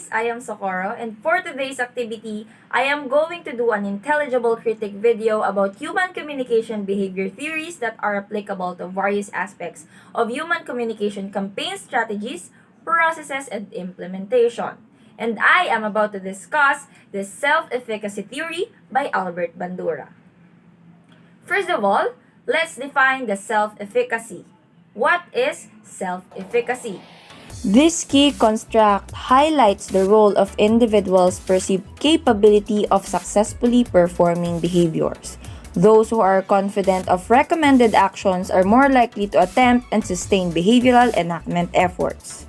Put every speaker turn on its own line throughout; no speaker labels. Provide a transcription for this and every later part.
guys, I am Socorro, and for today's activity, I am going to do an intelligible critic video about human communication behavior theories that are applicable to various aspects of human communication campaign strategies, processes, and implementation. And I am about to discuss the Self-Efficacy Theory by Albert Bandura. First of all, let's define the self-efficacy. What is self-efficacy? This key construct highlights the role of individuals' perceived capability of successfully performing behaviors. Those who are confident of recommended actions are more likely to attempt and sustain behavioral enactment efforts.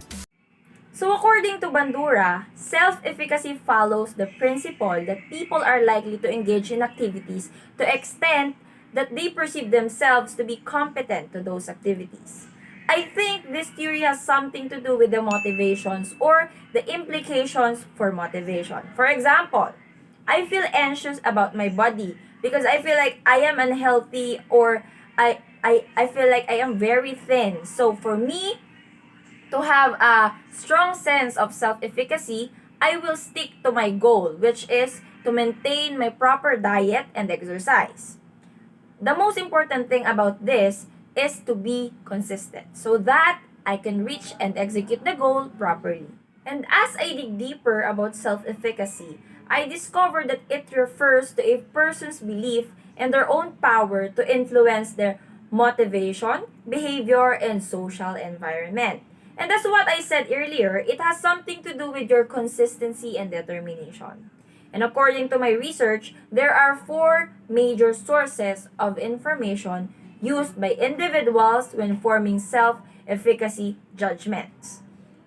So according to Bandura, self-efficacy follows the principle that people are likely to engage in activities to extent that they perceive themselves to be competent to those activities. I think this theory has something to do with the motivations or the implications for motivation. For example, I feel anxious about my body because I feel like I am unhealthy or I feel like I am very thin. So for me to have a strong sense of self-efficacy, I will stick to my goal, which is to maintain my proper diet and exercise. The most important thing about this is to be consistent so that I can reach and execute the goal properly. And as I dig deeper about self-efficacy, I discovered that it refers to a person's belief in their own power to influence their motivation, behavior, and social environment. And that's what I said earlier, it has something to do with your consistency and determination. And according to my research, there are 4 major sources of information used by individuals when forming self-efficacy judgments.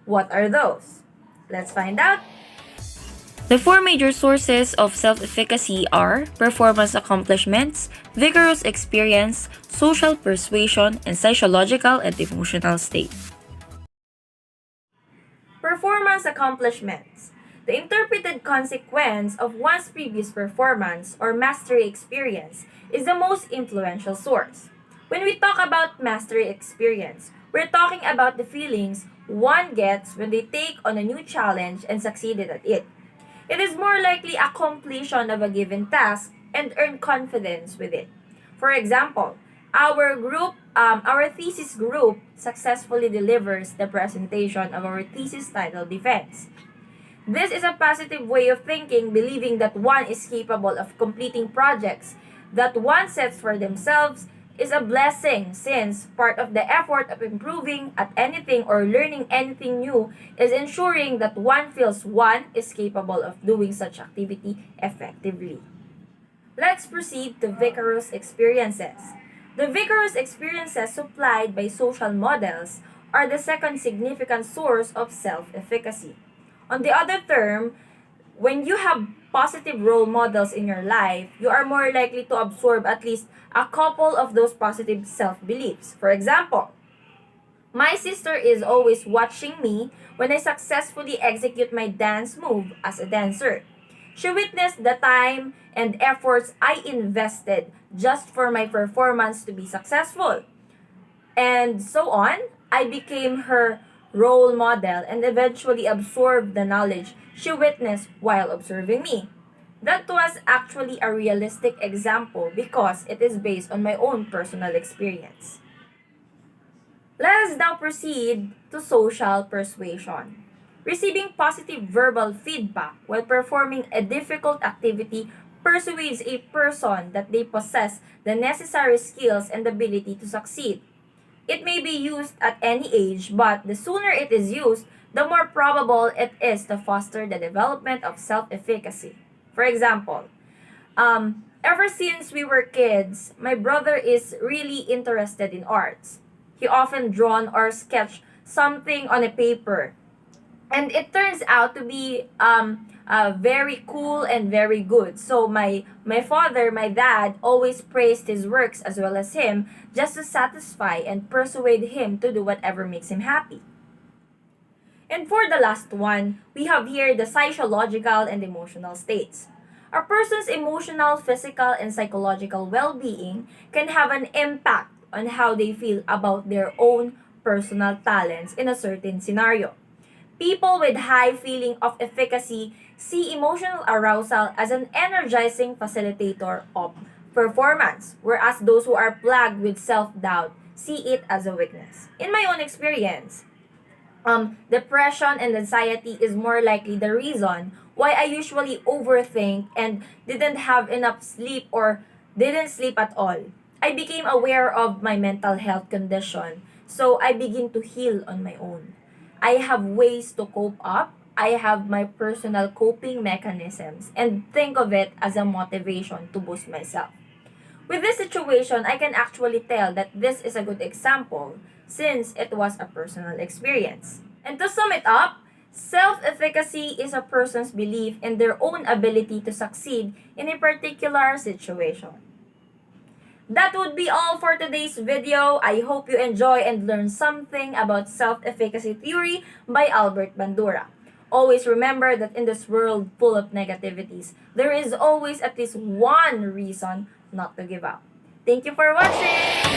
What are those? Let's find out. The 4 major sources of self-efficacy are performance accomplishments, vigorous experience, social persuasion, and psychological and emotional state. Performance accomplishments. The interpreted consequence of one's previous performance or mastery experience is the most influential source. When we talk about mastery experience, we're talking about the feelings one gets when they take on a new challenge and succeeded at it. It is more likely a completion of a given task and earn confidence with it. For example, our thesis group successfully delivers the presentation of our thesis title defense. This is a positive way of thinking, believing that one is capable of completing projects that one sets for themselves is a blessing, since part of the effort of improving at anything or learning anything new is ensuring that one feels one is capable of doing such activity effectively. Let's proceed to vigorous experiences. The vigorous experiences supplied by social models are the second significant source of self-efficacy. On the other term, when you have positive role models in your life, you are more likely to absorb at least a couple of those positive self-beliefs. For example, my sister is always watching me when I successfully execute my dance move as a dancer. She witnessed the time and efforts I invested just for my performance to be successful. And so on, I became her role model and eventually absorbed the knowledge she witnessed while observing me. That was actually a realistic example because it is based on my own personal experience. Let us now proceed to social persuasion. Receiving positive verbal feedback while performing a difficult activity persuades a person that they possess the necessary skills and ability to succeed. It may be used at any age, but the sooner it is used, the more probable it is to foster the development of self-efficacy. For example, ever since we were kids, my brother is really interested in arts. He often drawn or sketch something on a paper, and it turns out to be very cool and very good. So my dad, always praised his works as well as him, just to satisfy and persuade him to do whatever makes him happy. And for the last one, we have here the psychological and emotional states. A person's emotional, physical, and psychological well-being can have an impact on how they feel about their own personal talents in a certain scenario. People with high feeling of efficacy see emotional arousal as an energizing facilitator of performance, whereas those who are plagued with self-doubt see it as a weakness. In my own experience, depression and anxiety is more likely the reason why I usually overthink and didn't have enough sleep or didn't sleep at all. I became aware of my mental health condition, so I begin to heal on my own. I have ways to cope up. I have my personal coping mechanisms and think of it as a motivation to boost myself. With this situation, I can actually tell that this is a good example since it was a personal experience. And to sum it up, self-efficacy is a person's belief in their own ability to succeed in a particular situation. That would be all for today's video. I hope you enjoy and learn something about self-efficacy theory by Albert Bandura. Always remember that in this world full of negativities, there is always at least one reason not to give up. Thank you for watching!